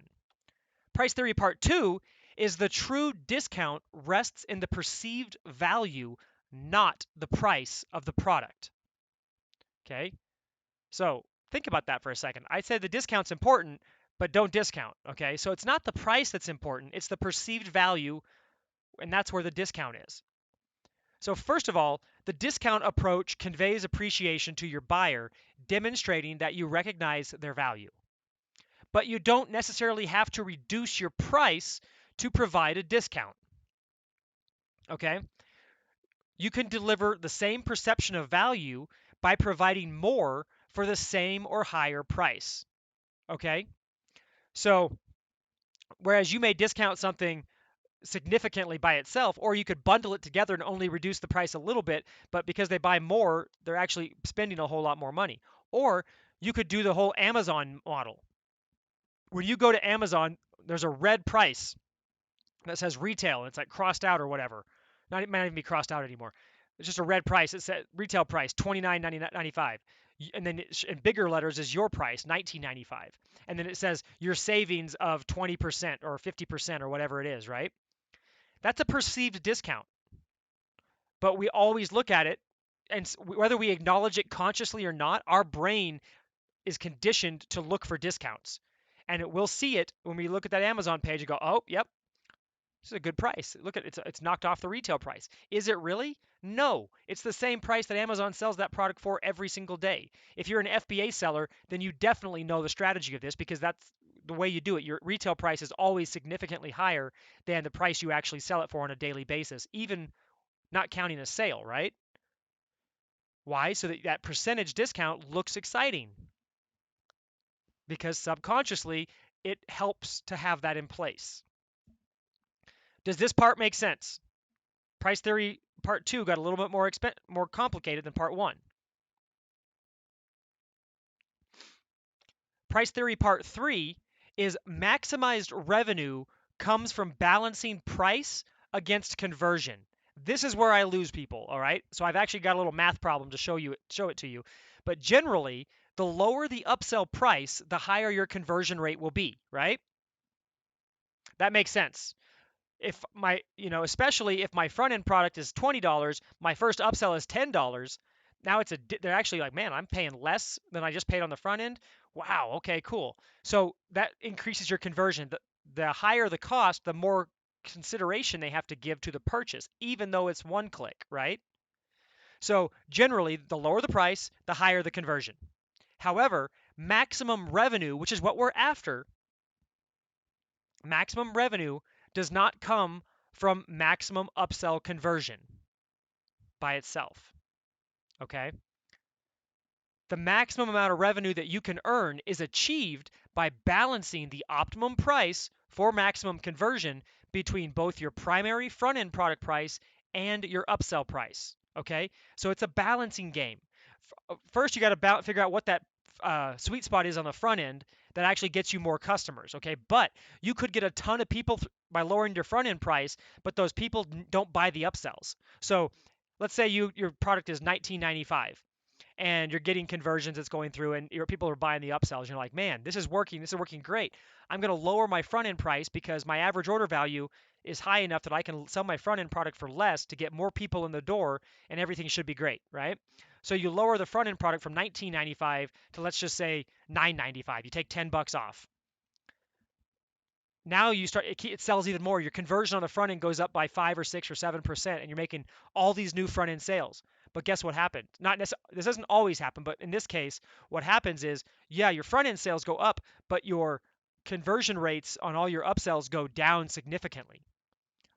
Price theory part two is the true discount rests in the perceived value, not the price of the product. Okay. So think about that for a second. I said the discount's important, but don't discount. Okay. So it's not the price that's important, it's the perceived value, and that's where the discount is. So, first of all, the discount approach conveys appreciation to your buyer, demonstrating that you recognize their value. But you don't necessarily have to reduce your price to provide a discount. Okay? You can deliver the same perception of value by providing more for the same or higher price. Okay? So, whereas you may discount something significantly by itself, or you could bundle it together and only reduce the price a little bit, but because they buy more, they're actually spending a whole lot more money. Or you could do the whole Amazon model. When you go to Amazon, there's a red price that says retail, and it's like crossed out or whatever. It might not even be crossed out anymore. It's just a red price. It says retail price $29.95, and then in bigger letters is your price $19.95, and then it says your savings of 20% or 50% or whatever it is, right? That's a perceived discount, but we always look at it, and whether we acknowledge it consciously or not, our brain is conditioned to look for discounts, and it will see it when we look at that Amazon page and go, oh, yep, this is a good price. Look at it, it's knocked off the retail price. Is it really? No, it's the same price that Amazon sells that product for every single day. If you're an FBA seller, then you definitely know the strategy of this, because that's the way you do it. Your retail price is always significantly higher than the price you actually sell it for on a daily basis, even not counting a sale, right? Why? So that that percentage discount looks exciting, because subconsciously it helps to have that in place. Does this part make sense? Price theory part two got a little bit more complicated than part one. Price theory part three is maximized revenue comes from balancing price against conversion. This is where I lose people, all right? So I've actually got a little math problem to show it to you. But generally, the lower the upsell price, the higher your conversion rate will be, right? That makes sense. If my, especially if my front end product is $20, my first upsell is $10. Now they're actually like, man, I'm paying less than I just paid on the front end. Wow, okay, cool. So that increases your conversion. The higher the cost, the more consideration they have to give to the purchase, even though it's one click, right? So generally, the lower the price, the higher the conversion. However, maximum revenue, which is what we're after, maximum revenue does not come from maximum upsell conversion by itself. Okay? The maximum amount of revenue that you can earn is achieved by balancing the optimum price for maximum conversion between both your primary front end product price and your upsell price. Okay? So it's a balancing game. First, you got to figure out what that sweet spot is on the front end that actually gets you more customers. Okay? But you could get a ton of people by lowering your front end price, but those people don't buy the upsells. So let's say your product is $19.95 and you're getting conversions that's going through, and your people are buying the upsells. You're like, man, this is working great. I'm going to lower my front end price because my average order value is high enough that I can sell my front end product for less to get more people in the door, and everything should be great, right? So you lower the front end product from $19.95 to, let's just say, $9.95. You take $10 off. Now it sells even more. Your conversion on the front end goes up by 5 or 6 or 7%, and you're making all these new front end sales. But guess what happened? This doesn't always happen, but in this case, what happens is, yeah, your front end sales go up, but your conversion rates on all your upsells go down significantly,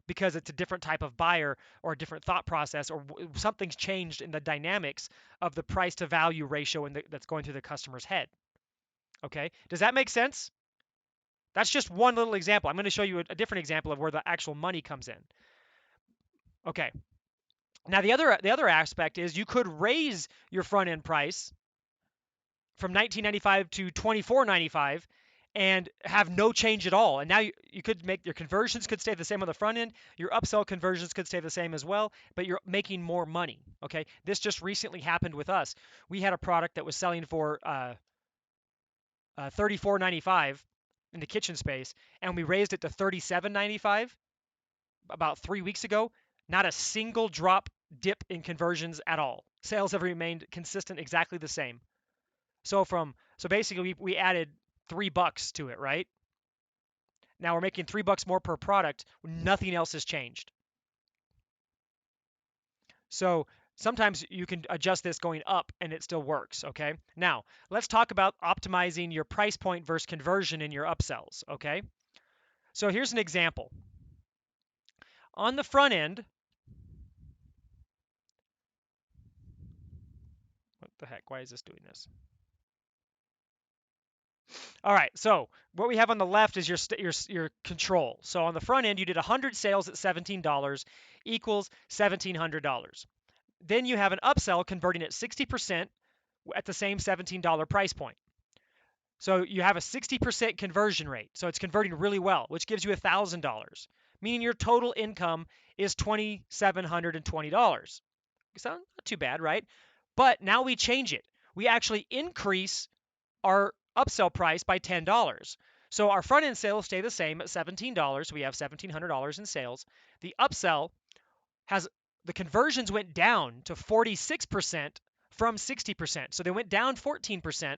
because it's a different type of buyer or a different thought process, or something's changed in the dynamics of the price to value ratio that's going through the customer's head. Okay, does that make sense? That's just one little example. I'm going to show you a different example of where the actual money comes in. Okay. Now the other aspect is you could raise your front end price from 1995 to 24.95 and have no change at all. And now you could make your conversions could stay the same on the front end. Your upsell conversions could stay the same as well, but you're making more money. Okay. This just recently happened with us. We had a product that was selling for 34.95 in the kitchen space, and we raised it to 37.95 about 3 weeks ago. Not a single drop dip in conversions at all. Sales have remained consistent, exactly the same. So basically we added $3 to it, right? Now we're making $3 more per product. Nothing else has changed. So sometimes you can adjust this going up and it still works, okay? Now, let's talk about optimizing your price point versus conversion in your upsells, okay? So here's an example. On the front end, what the heck? Why is this doing this? All right, so what we have on the left is your control. So on the front end, you did 100 sales at $17 equals $1,700. Then you have an upsell converting at 60% at the same $17 price point. So you have a 60% conversion rate. So it's converting really well, which gives you $1,000, meaning your total income is $2,720. So not too bad, right? But now we change it. We actually increase our upsell price by $10. So our front end sales stay the same at $17. So we have $1,700 in sales. The upsell has the conversions went down to 46% from 60%. So they went down 14%.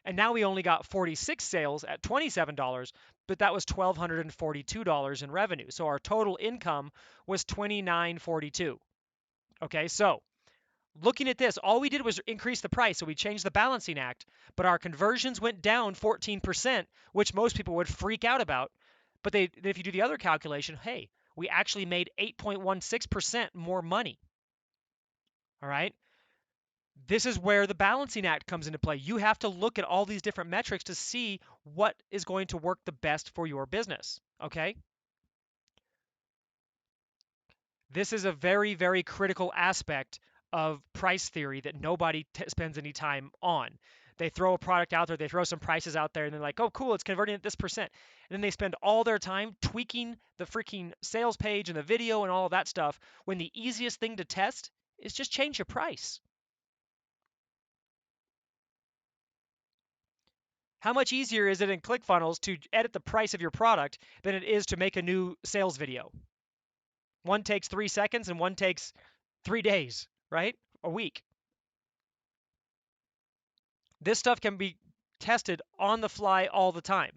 And now we only got 46 sales at $27, but that was $1,242 in revenue. So our total income was $2,942. Okay, so looking at this, all we did was increase the price. So we changed the balancing act, but our conversions went down 14%, which most people would freak out about. But if you do the other calculation, hey, we actually made 8.16% more money. All right. This is where the balancing act comes into play. You have to look at all these different metrics to see what is going to work the best for your business. Okay. This is a very, very critical aspect of price theory that nobody spends any time on. They throw a product out there, they throw some prices out there, and they're like, oh, cool, it's converting at this percent. And then they spend all their time tweaking the freaking sales page and the video and all of that stuff when the easiest thing to test is just change your price. How much easier is it in ClickFunnels to edit the price of your product than it is to make a new sales video? One takes 3 seconds and one takes 3 days, right? A week. This stuff can be tested on the fly all the time.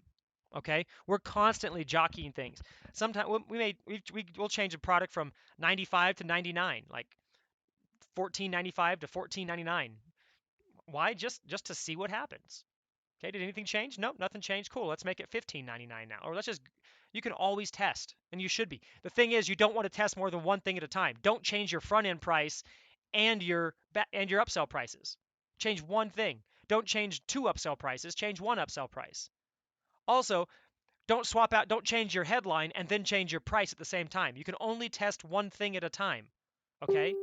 Okay, we're constantly jockeying things. Sometimes we'll change a product from 95 to 99, like 14.95 to 14.99. Why? Just to see what happens. Okay, did anything change? Nope, nothing changed. Cool, let's make it 15.99 now. Or let's just, you can always test, and you should be. The thing is, you don't want to test more than one thing at a time. Don't change your front end price and your upsell prices. Change one thing. Don't change 2 upsell prices, change 1 upsell price. Also, don't change your headline and then change your price at the same time. You can only test one thing at a time. Okay?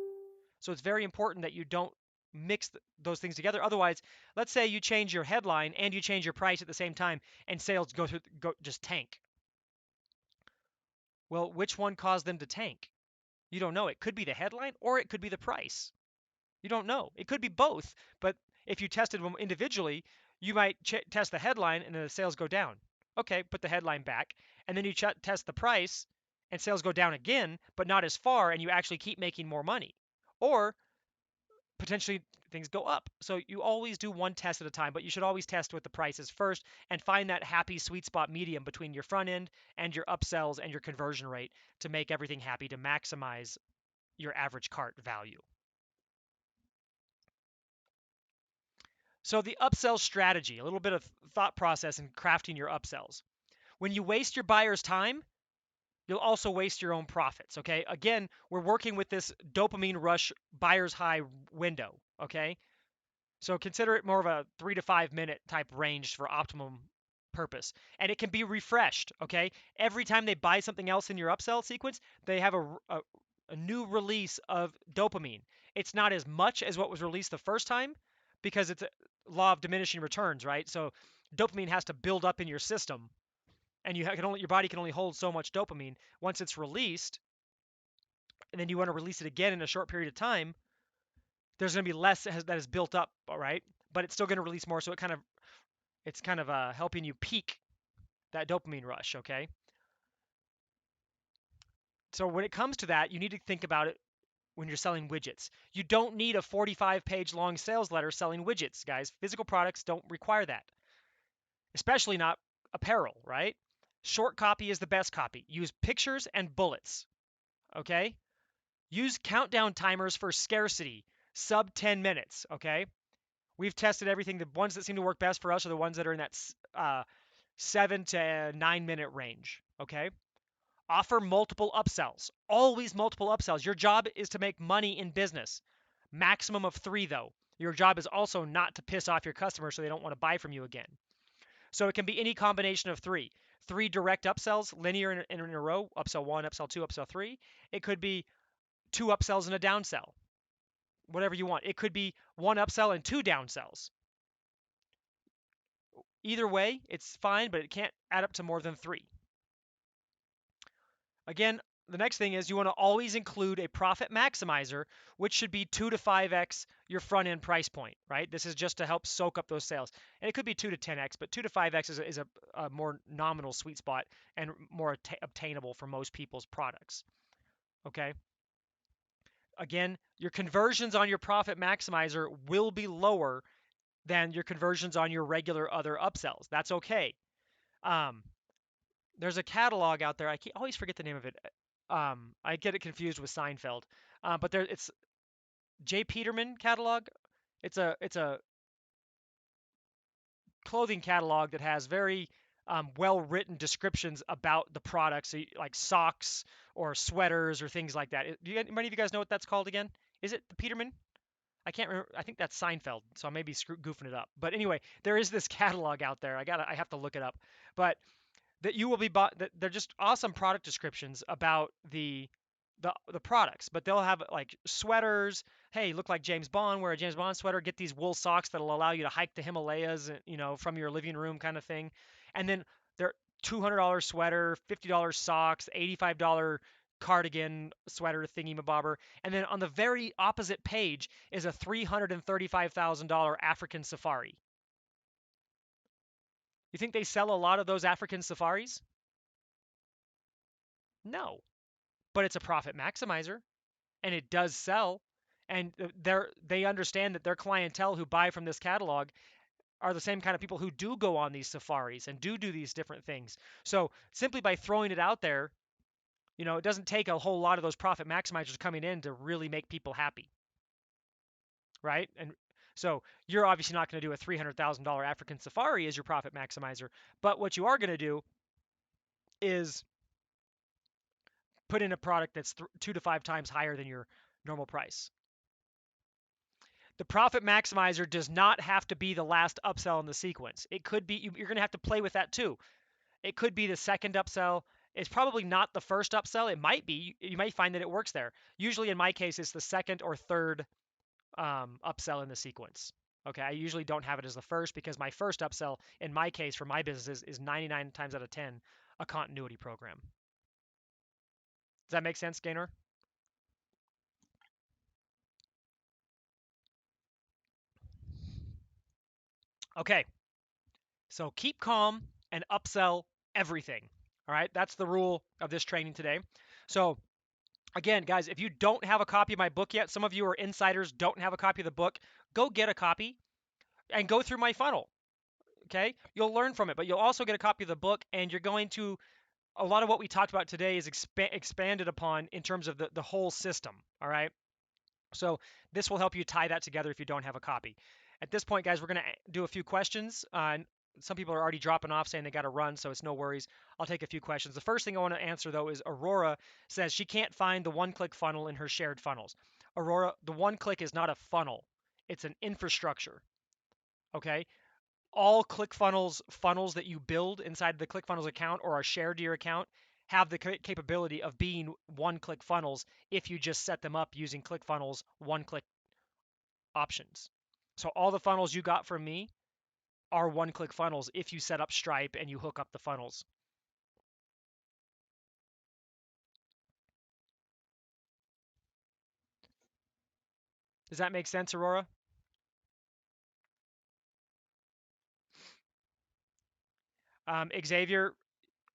So it's very important that you don't mix those things together. Otherwise, let's say you change your headline and you change your price at the same time and sales just tank. Well, which one caused them to tank? You don't know. It could be the headline or it could be the price. You don't know. It could be both, but if you tested them individually, you might test the headline and then the sales go down. Okay, put the headline back, and then you test the price and sales go down again, but not as far, and you actually keep making more money. Or potentially things go up. So you always do one test at a time, but you should always test with the prices first and find that happy sweet spot medium between your front end and your upsells and your conversion rate to make everything happy to maximize your average cart value. So the upsell strategy, a little bit of thought process in crafting your upsells. When you waste your buyer's time, you'll also waste your own profits, okay? Again, we're working with this dopamine rush buyer's high window, okay? So consider it more of a 3 to 5 minute type range for optimum purpose. And it can be refreshed, okay? Every time they buy something else in your upsell sequence, they have a new release of dopamine. It's not as much as what was released the first time because it's a law of diminishing returns, right? So dopamine has to build up in your system, and your body can only hold so much dopamine. Once it's released, and then you want to release it again in a short period of time, there's going to be less that is built up, all right? But it's still going to release more, so it's kind of helping you peak that dopamine rush, okay? So when it comes to that, you need to think about it when you're selling widgets. You don't need a 45-page long sales letter selling widgets, guys. Physical products don't require that, especially not apparel, right? Short copy is the best copy. Use pictures and bullets, okay? Use countdown timers for scarcity, sub 10 minutes, okay? We've tested everything. The ones that seem to work best for us are the ones that are in that 7 to 9 minute range, okay? Offer multiple upsells. Always multiple upsells. Your job is to make money in business. Maximum of 3, though. Your job is also not to piss off your customers so they don't want to buy from you again. So it can be any combination of 3. 3 direct upsells, linear in a row, upsell 1, upsell 2, upsell 3. It could be 2 upsells and a downsell, whatever you want. It could be 1 upsell and 2 downsells. Either way, it's fine, but it can't add up to more than 3. Again, the next thing is you want to always include a profit maximizer, which should be 2 to 5x your front end price point, right? This is just to help soak up those sales. And it could be 2 to 10x, but 2 to 5x is a more nominal sweet spot and more obtainable for most people's products, okay? Again, your conversions on your profit maximizer will be lower than your conversions on your regular other upsells. That's okay. Um, there's a catalog out there. Always forget the name of it. I get it confused with Seinfeld, but it's J. Peterman catalog. It's a clothing catalog that has very well written descriptions about the products, so like socks or sweaters or things like that. Anybody of you guys know what that's called again? Is it the Peterman? I can't remember. I think that's Seinfeld, so I may be goofing it up. But anyway, there is this catalog out there. I have to look it up. But that you will be bought that they're just awesome product descriptions about the products, but they'll have like sweaters. Hey, look like James Bond, wear a James Bond sweater, get these wool socks that'll allow you to hike the Himalayas, from your living room kind of thing. And then they're $200 sweater, $50 socks, $85 cardigan sweater thingy mabobber. And then on the very opposite page is a $335,000 African safari. You think they sell a lot of those African safaris? No, but it's a profit maximizer and it does sell. And they understand that their clientele who buy from this catalog are the same kind of people who do go on these safaris and do these different things. So simply by throwing it out there, it doesn't take a whole lot of those profit maximizers coming in to really make people happy, right? And so you're obviously not going to do a $300,000 African safari as your profit maximizer, but what you are going to do is put in a product that's 2 to 5 times higher than your normal price. The profit maximizer does not have to be the last upsell in the sequence. It could be, you're going to have to play with that too. It could be the second upsell. It's probably not the first upsell. It might be. You might find that it works there. Usually in my case, it's the second or third upsell in the sequence. Okay, I usually don't have it as the first because my first upsell in my case for my business is 99 times out of 10 a continuity program. Does that make sense, Gaynor? Okay, so keep calm and upsell everything. All right, that's the rule of this training today. So again, guys, if you don't have a copy of my book yet, some of you are insiders, don't have a copy of the book, go get a copy and go through my funnel. Okay, you'll learn from it, but you'll also get a copy of the book, and you're going to a lot of what we talked about today is expanded upon in terms of the whole system. All right. So this will help you tie that together if you don't have a copy. At this point, guys, we're going to do a few questions. Some people are already dropping off saying they got to run, so it's no worries. I'll take a few questions. The first thing I want to answer, though, is Aurora says she can't find the one-click funnel in her shared funnels. Aurora, the one-click is not a funnel. It's an infrastructure. Okay? all ClickFunnels funnels that you build inside the ClickFunnels account or are shared to your account have the capability of being one-click funnels if you just set them up using ClickFunnels one-click options. So all the funnels you got from me are one-click funnels if you set up Stripe and you hook up the funnels. Does that make sense, Aurora? Xavier,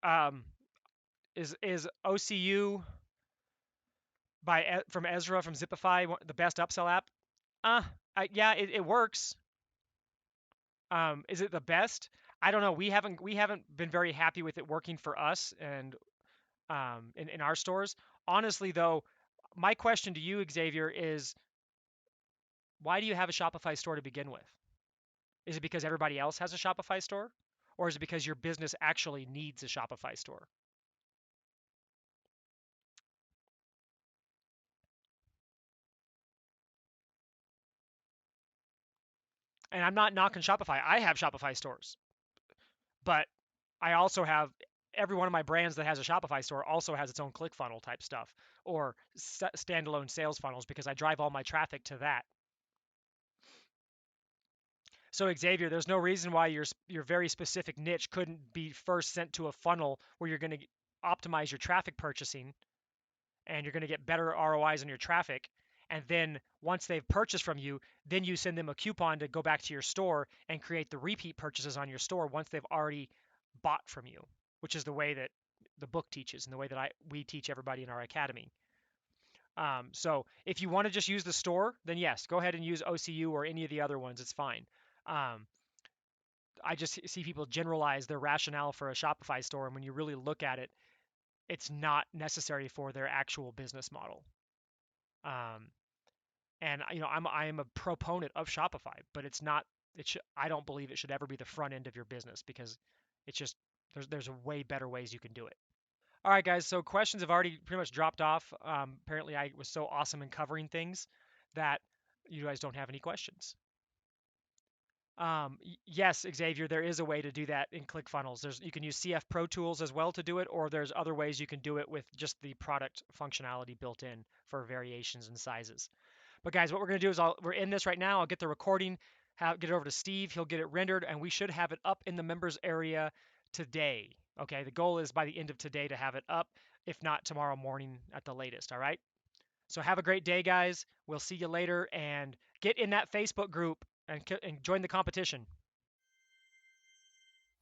um, is OCU from Ezra from Zipify the best upsell app? Uh, yeah, it works. Is it the best? I don't know. We haven't been very happy with it working for us and in our stores. Honestly, though, my question to you, Xavier, is why do you have a Shopify store to begin with? Is it because everybody else has a Shopify store? Or is it because your business actually needs a Shopify store? And I'm not knocking Shopify. I have Shopify stores, but I also have every one of my brands that has a Shopify store also has its own ClickFunnel type stuff or standalone sales funnels because I drive all my traffic to that. So Xavier, there's no reason why your very specific niche couldn't be first sent to a funnel where you're going to optimize your traffic purchasing and you're going to get better ROIs on your traffic. And then once they've purchased from you, then you send them a coupon to go back to your store and create the repeat purchases on your store once they've already bought from you, which is the way that the book teaches and the way that we teach everybody in our academy. So if you want to just use the store, then yes, go ahead and use OCU or any of the other ones. It's fine. Um, I just see people generalize their rationale for a Shopify store, and when you really look at it, it's not necessary for their actual business model. Um, and I am a proponent of Shopify, but it's not. I don't believe it should ever be the front end of your business because it's just there's way better ways you can do it. All right, guys. So questions have already pretty much dropped off. Apparently, I was so awesome in covering things that you guys don't have any questions. Yes, Xavier, there is a way to do that in ClickFunnels. You can use CF Pro Tools as well to do it, or there's other ways you can do it with just the product functionality built in for variations and sizes. But guys, what we're going to do is we're in this right now. I'll get the recording, get it over to Steve. He'll get it rendered, and we should have it up in the members area today. Okay, the goal is by the end of today to have it up, if not tomorrow morning at the latest. All right. So have a great day, guys. We'll see you later, and get in that Facebook group and join the competition.